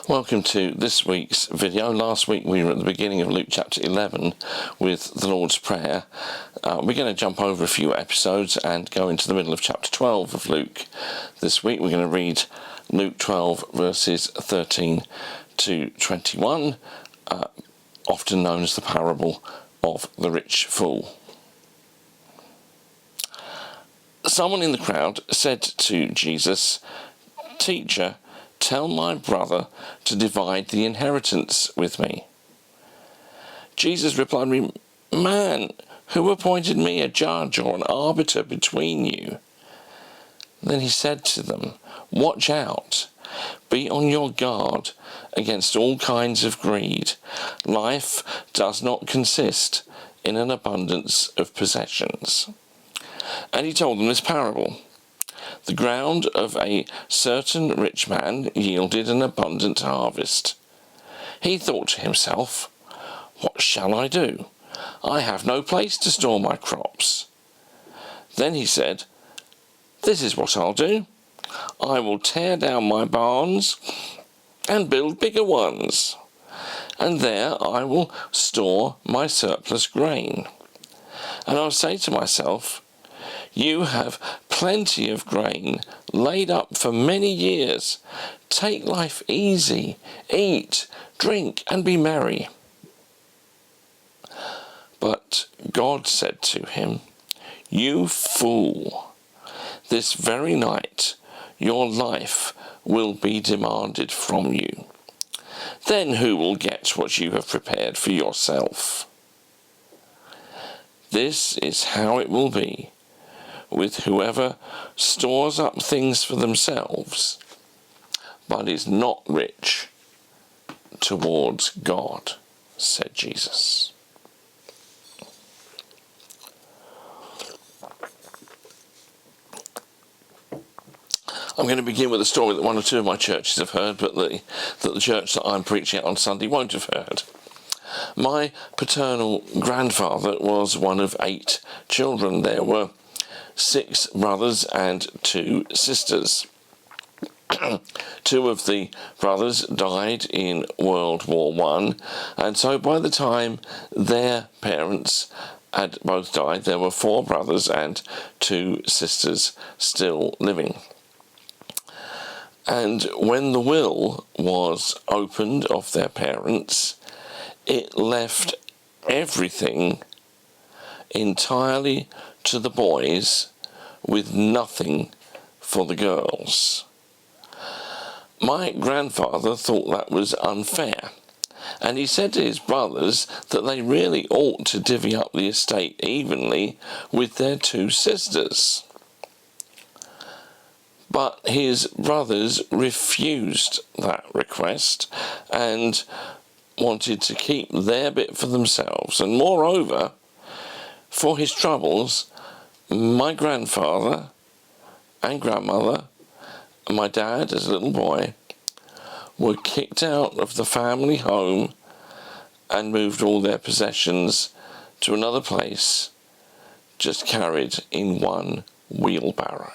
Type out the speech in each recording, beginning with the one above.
Welcome to this week's video. Last week we were at the beginning of Luke chapter 11 with the Lord's Prayer. We're going to jump over a few episodes and go into the middle of chapter 12 of Luke. This week we're going to read Luke 12 verses 13 to 21, often known as the parable of the rich fool. Someone in the crowd said to Jesus, "Teacher, tell my brother to divide the inheritance with me." Jesus replied, "Man, who appointed me a judge or an arbiter between you?" Then he said to them, "Watch out. Be on your guard against all kinds of greed. Life does not consist in an abundance of possessions." And he told them this parable. The ground of a certain rich man yielded an abundant harvest. He thought to himself, "What shall I do? I have no place to store my crops." Then he said, "This is what I'll do. I will tear down my barns and build bigger ones, and there I will store my surplus grain. And I'll say to myself, you have plenty of grain laid up for many years. Take life easy, eat, drink, and be merry." But God said to him, "You fool, this very night your life will be demanded from you. Then who will get what you have prepared for yourself? This is how it will be with whoever stores up things for themselves, but is not rich towards God," said Jesus. I'm going to begin with a story that one or two of my churches have heard, but that the church that I'm preaching at on Sunday won't have heard. My paternal grandfather was one of 8 children. There were 6 brothers and 2 sisters. 2 of the brothers died in World War I, and so by the time their parents had both died, there were 4 brothers and 2 sisters still living. And when the will was opened of their parents, it left everything entirely to the boys, with nothing for the girls. My grandfather thought that was unfair, and he said to his brothers that they really ought to divvy up the estate evenly with their 2 sisters. But his brothers refused that request and wanted to keep their bit for themselves, and moreover, for his troubles, my grandfather and grandmother and my dad as a little boy were kicked out of the family home and moved all their possessions to another place, just carried in one wheelbarrow.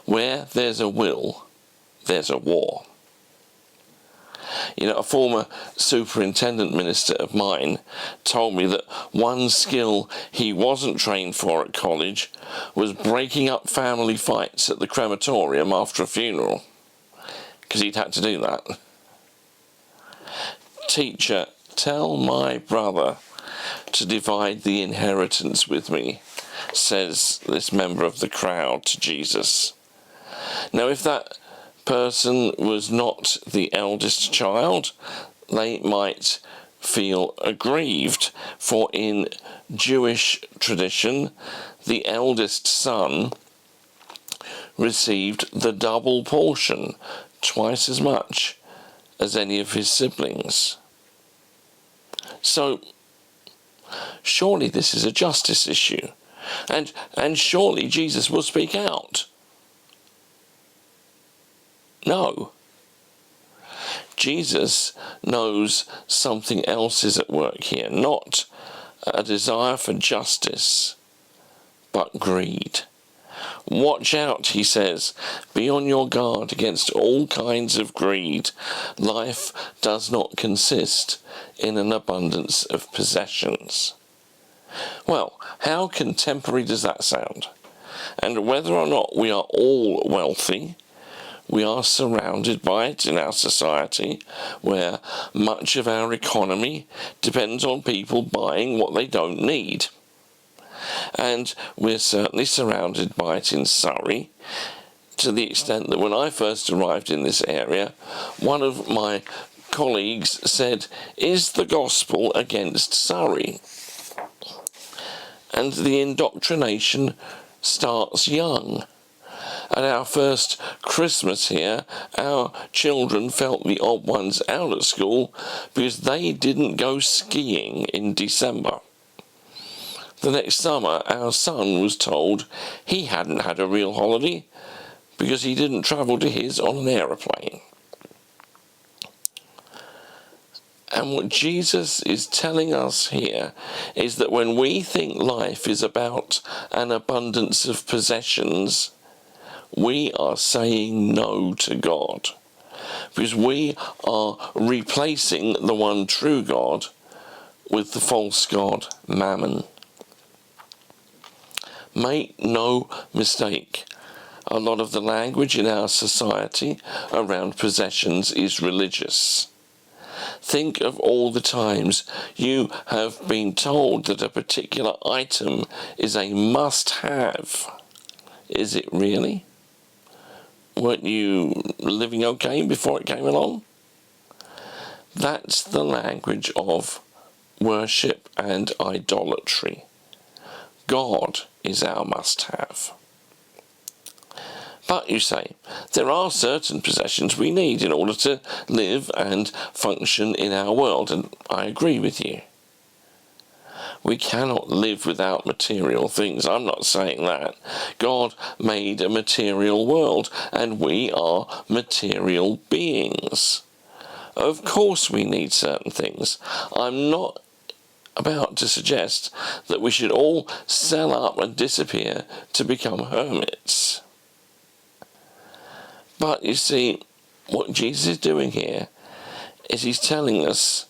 Where there's a will, there's a war. You know, a former superintendent minister of mine told me that one skill he wasn't trained for at college was breaking up family fights at the crematorium after a funeral, because he'd had to do that. "Teacher, tell my brother to divide the inheritance with me," says this member of the crowd to Jesus. Now, if that person was not the eldest child, they might feel aggrieved, for in Jewish tradition, the eldest son received the double portion, twice as much as any of his siblings. So, surely this is a justice issue, and surely Jesus will speak out. No. Jesus knows something else is at work here, not a desire for justice, but greed. Watch out, he says. Be on your guard against all kinds of greed. Life does not consist in an abundance of possessions. Well, how contemporary does that sound? And whether or not we are all wealthy, we are surrounded by it in our society, where much of our economy depends on people buying what they don't need. And we're certainly surrounded by it in Surrey, to the extent that when I first arrived in this area, one of my colleagues said, "Is the gospel against Surrey?" And the indoctrination starts young. At our first Christmas here, our children felt the odd ones out at school because they didn't go skiing in December. The next summer, our son was told he hadn't had a real holiday because he didn't travel to his on an aeroplane. And what Jesus is telling us here is that when we think life is about an abundance of possessions, we are saying no to God, because we are replacing the one true God with the false god, Mammon. Make no mistake, a lot of the language in our society around possessions is religious. Think of all the times you have been told that a particular item is a must-have. Is it really? Weren't you living okay before it came along? That's the language of worship and idolatry. God is our must-have. But you say, there are certain possessions we need in order to live and function in our world, and I agree with you. We cannot live without material things. I'm not saying that. God made a material world, and we are material beings. Of course we need certain things. I'm not about to suggest that we should all sell up and disappear to become hermits. But you see, what Jesus is doing here is he's telling us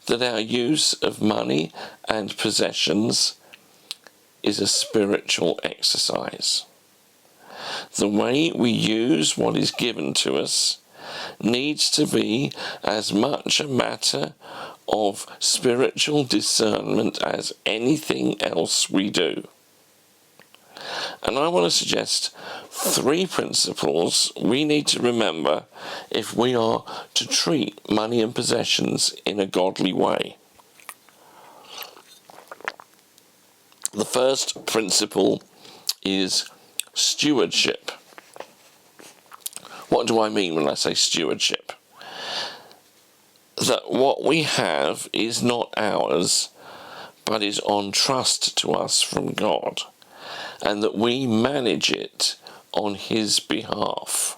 that our use of money and possessions is a spiritual exercise. The way we use what is given to us needs to be as much a matter of spiritual discernment as anything else we do. And I want to suggest 3 principles we need to remember if we are to treat money and possessions in a godly way. The first principle is stewardship. What do I mean when I say stewardship? That what we have is not ours, but is on trust to us from God, and that we manage it on his behalf.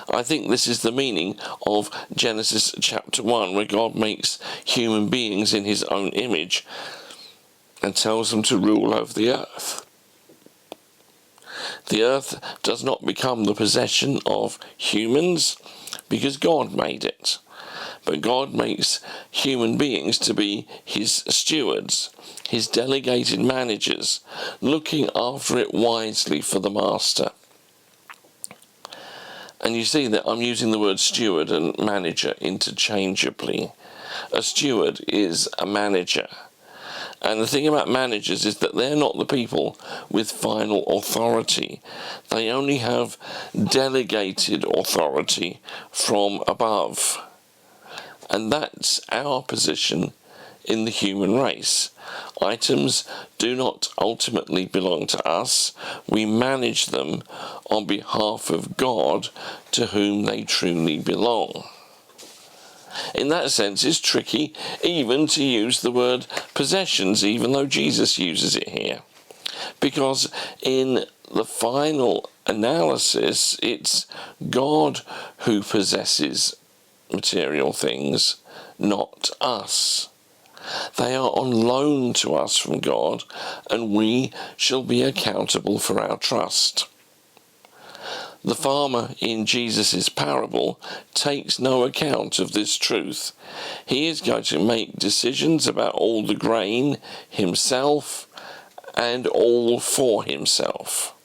I think this is the meaning of Genesis chapter 1, where God makes human beings in his own image and tells them to rule over the earth. The earth does not become the possession of humans because God made it. But God makes human beings to be his stewards, his delegated managers, looking after it wisely for the master. And you see that I'm using the word steward and manager interchangeably. A steward is a manager. And the thing about managers is that they're not the people with final authority. They only have delegated authority from above. And that's our position in the human race. Items do not ultimately belong to us. We manage them on behalf of God, to whom they truly belong. In that sense, it's tricky even to use the word possessions, even though Jesus uses it here. Because in the final analysis, it's God who possesses material things, not us. They are on loan to us from God, and we shall be accountable for our trust. The farmer in Jesus' parable takes no account of this truth. He is going to make decisions about all the grain himself and all for himself.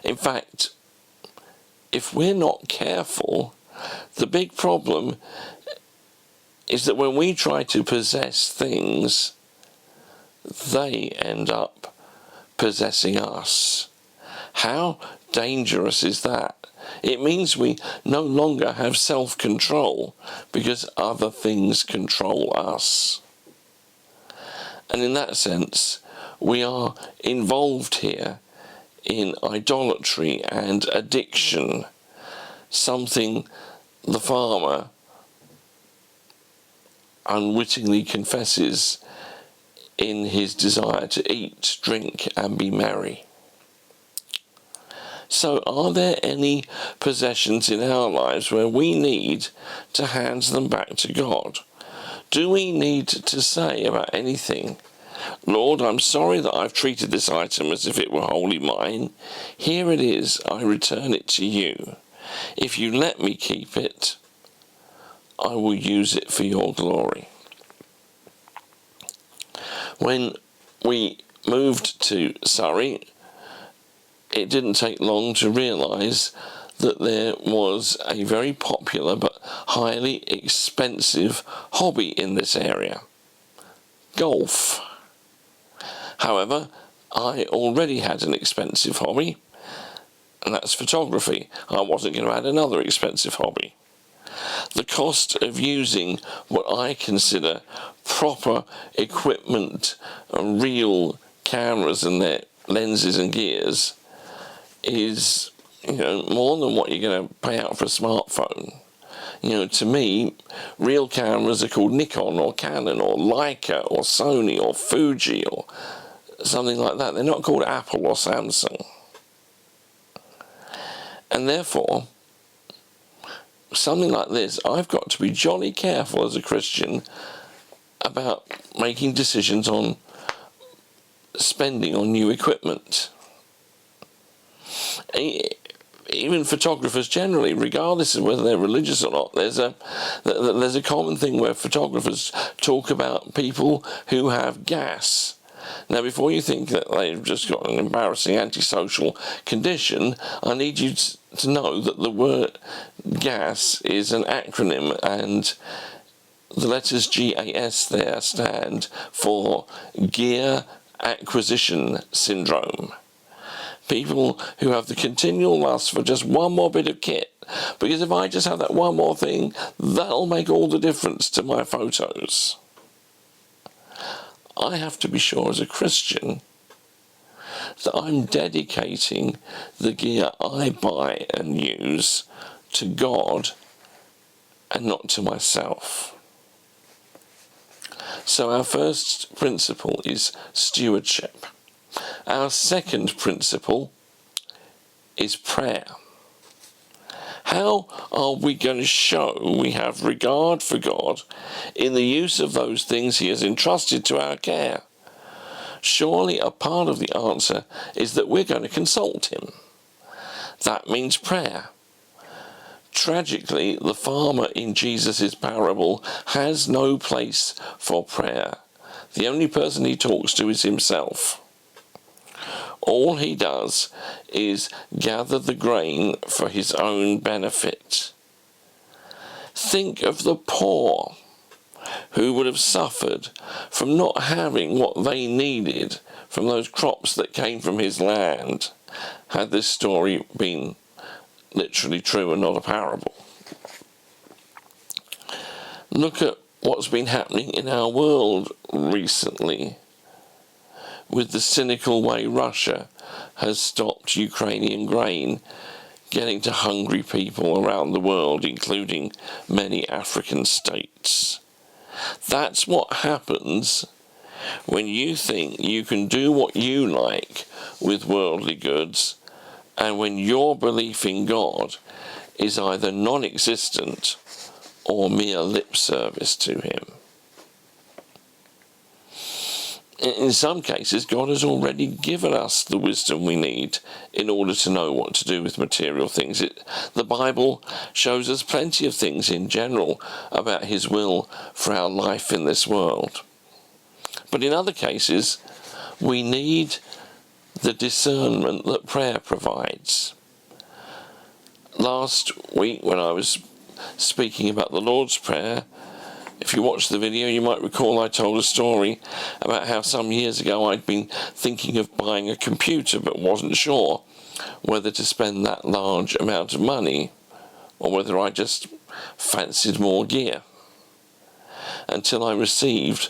In fact, if we're not careful, the big problem is that when we try to possess things, they end up possessing us. How dangerous is that? It means we no longer have self-control because other things control us. And in that sense, we are involved here in idolatry and addiction, something the farmer unwittingly confesses in his desire to eat, drink, and be merry. So are there any possessions in our lives where we need to hand them back to God? Do we need to say about anything, Lord, I'm sorry that I've treated this item as if it were wholly mine. Here it is, I return it to you. If you let me keep it, I will use it for your glory. When we moved to Surrey, it didn't take long to realise that there was a very popular but highly expensive hobby in this area: golf. However, I already had an expensive hobby, and that's photography. I wasn't going to add another expensive hobby. The cost of using what I consider proper equipment, real cameras and their lenses and gears, is, more than what you're going to pay out for a smartphone. To me, real cameras are called Nikon or Canon or Leica or Sony or Fuji or something like that. They're not called Apple or Samsung. And therefore, something like this, I've got to be jolly careful as a Christian about making decisions on spending on new equipment. Even photographers generally, regardless of whether they're religious or not, there's a common thing where photographers talk about people who have gas. Now, before you think that they've just got an embarrassing antisocial condition, I need you to know that the word gas is an acronym, and the letters GAS there stand for Gear Acquisition Syndrome. People who have the continual lust for just one more bit of kit, because if I just have that one more thing, that'll make all the difference to my photos. I have to be sure as a Christian that I'm dedicating the gear I buy and use to God and not to myself. So our first principle is stewardship. Our second principle is prayer. How are we going to show we have regard for God in the use of those things he has entrusted to our care? Surely a part of the answer is that we're going to consult him. That means prayer. Tragically, the farmer in Jesus' parable has no place for prayer. The only person he talks to is himself. All he does is gather the grain for his own benefit. Think of the poor who would have suffered from not having what they needed from those crops that came from his land, had this story been literally true and not a parable. Look at what's been happening in our world recently, with the cynical way Russia has stopped Ukrainian grain getting to hungry people around the world, including many African states. That's what happens when you think you can do what you like with worldly goods, and when your belief in God is either non-existent or mere lip service to him. in some cases, God has already given us the wisdom we need in order to know what to do with material things. The Bible shows us plenty of things in general about His will for our life in this world. But in other cases, we need the discernment that prayer provides. Last week, when I was speaking about the Lord's Prayer, if you watched the video, you might recall I told a story about how some years ago I'd been thinking of buying a computer but wasn't sure whether to spend that large amount of money or whether I just fancied more gear. Until I received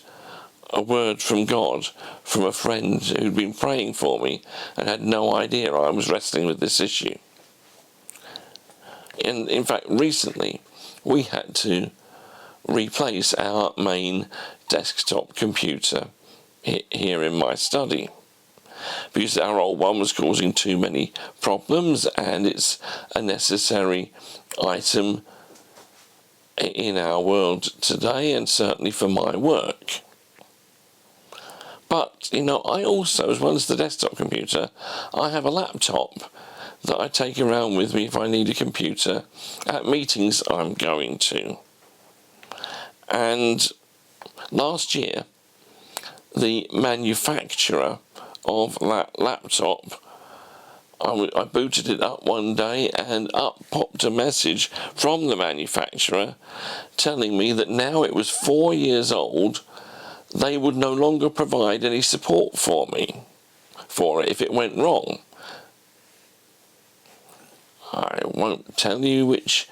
a word from God from a friend who'd been praying for me and had no idea I was wrestling with this issue. In fact, recently we had to replace our main desktop computer here in my study because our old one was causing too many problems, and it's a necessary item in our world today and certainly for my work. But, I also, as well as the desktop computer, I have a laptop that I take around with me if I need a computer at meetings I'm going to. And last year, the manufacturer of that laptop, I booted it up one day and up popped a message from the manufacturer telling me that now it was 4 years old, they would no longer provide any support for it if it went wrong. I won't tell you which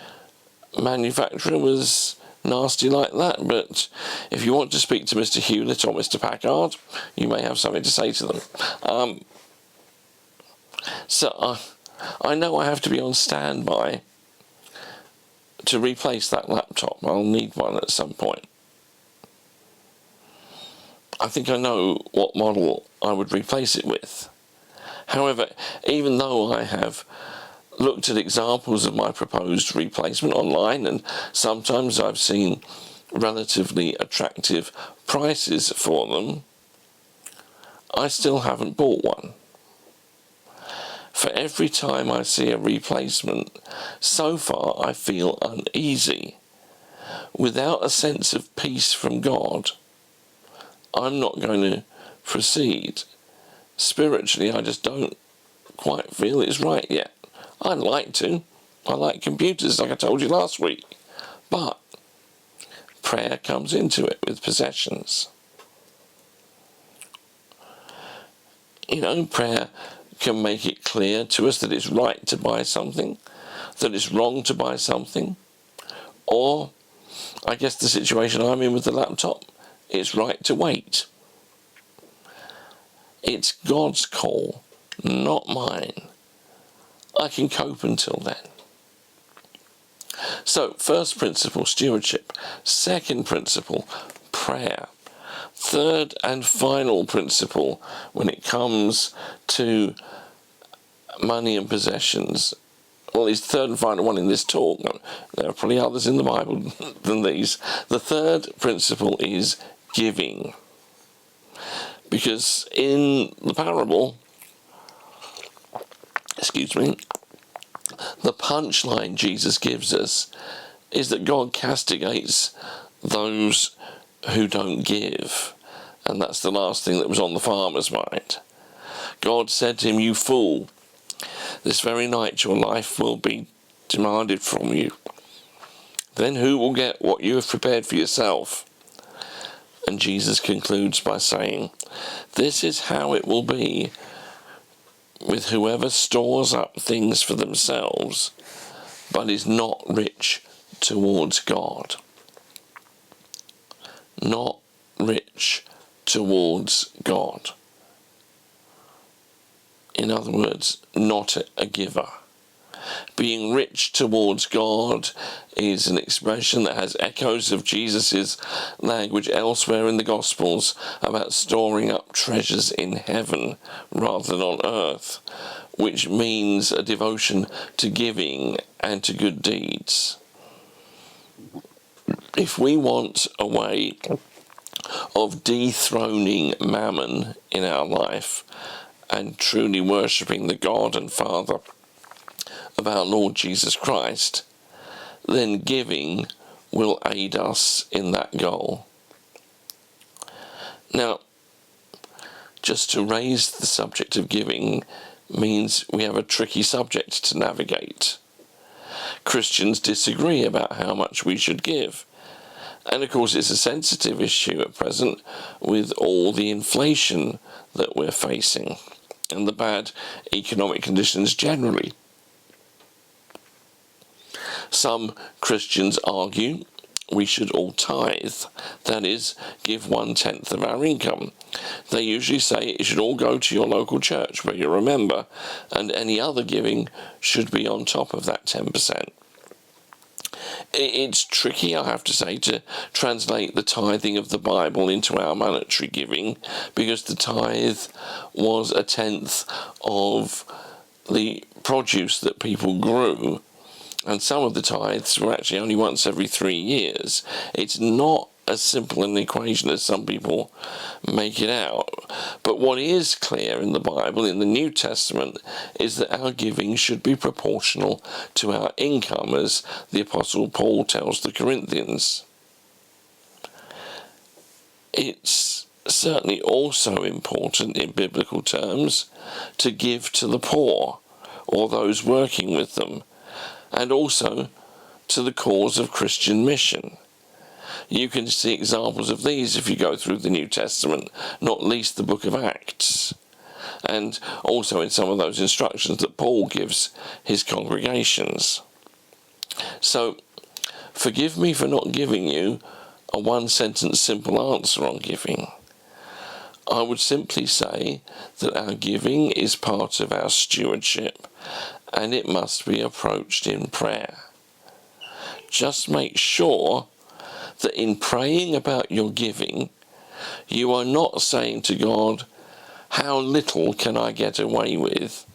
manufacturer was nasty like that, but if you want to speak to Mr. Hewlett or Mr. Packard, you may have something to say to them. So I know I have to be on standby to replace that laptop. I'll need one at some point. I think I know what model I would replace it with. However, even though I have looked at examples of my proposed replacement online, and sometimes I've seen relatively attractive prices for them, I still haven't bought one. For every time I see a replacement, so far I feel uneasy. Without a sense of peace from God, I'm not going to proceed. Spiritually, I just don't quite feel it's right yet. I'd like to. I like computers, like I told you last week. But prayer comes into it with possessions. Prayer can make it clear to us that it's right to buy something, that it's wrong to buy something, or, I guess the situation I'm in with the laptop, it's right to wait. It's God's call, not mine. I can cope until then. So, first principle, stewardship. Second principle, prayer. Third and final principle when it comes to money and possessions. Well, it's third and final one in this talk. There are probably others in the Bible than these. The third principle is giving. Because in the parable, the punchline Jesus gives us is that God castigates those who don't give. And that's the last thing that was on the farmer's mind. God said to him, "You fool, this very night your life will be demanded from you. Then who will get what you have prepared for yourself?" And Jesus concludes by saying, "This is how it will be with whoever stores up things for themselves, but is not rich towards God." Not rich towards God. In other words, not a giver. Being rich towards God is an expression that has echoes of Jesus' language elsewhere in the Gospels about storing up treasures in heaven rather than on earth, which means a devotion to giving and to good deeds. If we want a way of dethroning mammon in our life and truly worshipping the God and Father of our Lord Jesus Christ, then giving will aid us in that goal. Now, just to raise the subject of giving means we have a tricky subject to navigate. Christians disagree about how much we should give. And of course it's a sensitive issue at present with all the inflation that we're facing and the bad economic conditions generally. Some Christians argue we should all tithe, that is, give 1/10 of our income. They usually say it should all go to your local church where you're a member, and any other giving should be on top of that 10%. It's tricky, I have to say, to translate the tithing of the Bible into our monetary giving, because the tithe was 1/10 of the produce that people grew. And some of the tithes were actually only once every 3 years. It's not as simple an equation as some people make it out. But what is clear in the Bible, in the New Testament, is that our giving should be proportional to our income, as the Apostle Paul tells the Corinthians. It's certainly also important in biblical terms to give to the poor or those working with them, and also to the cause of Christian mission. You can see examples of these if you go through the New Testament, not least the book of Acts, and also in some of those instructions that Paul gives his congregations. So, forgive me for not giving you a one-sentence simple answer on giving. I would simply say that our giving is part of our stewardship, and it must be approached in prayer. Just make sure that in praying about your giving, you are not saying to God, how little can I get away with?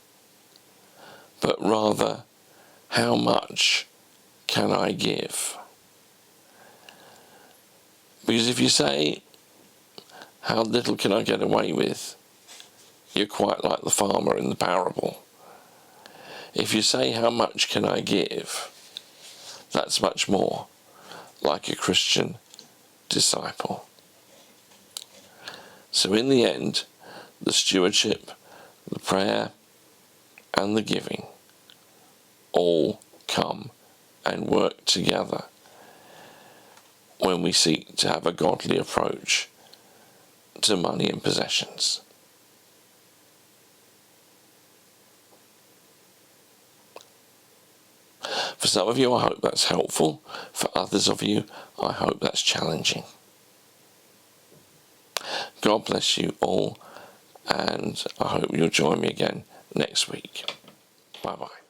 But rather, how much can I give? Because if you say, how little can I get away with? You're quite like the farmer in the parable. If you say, how much can I give? That's much more like a Christian disciple. So in the end, the stewardship, the prayer, and the giving all come and work together when we seek to have a godly approach to money and possessions. For some of you, I hope that's helpful. For others of you, I hope that's challenging. God bless you all, and I hope you'll join me again next week. Bye-bye.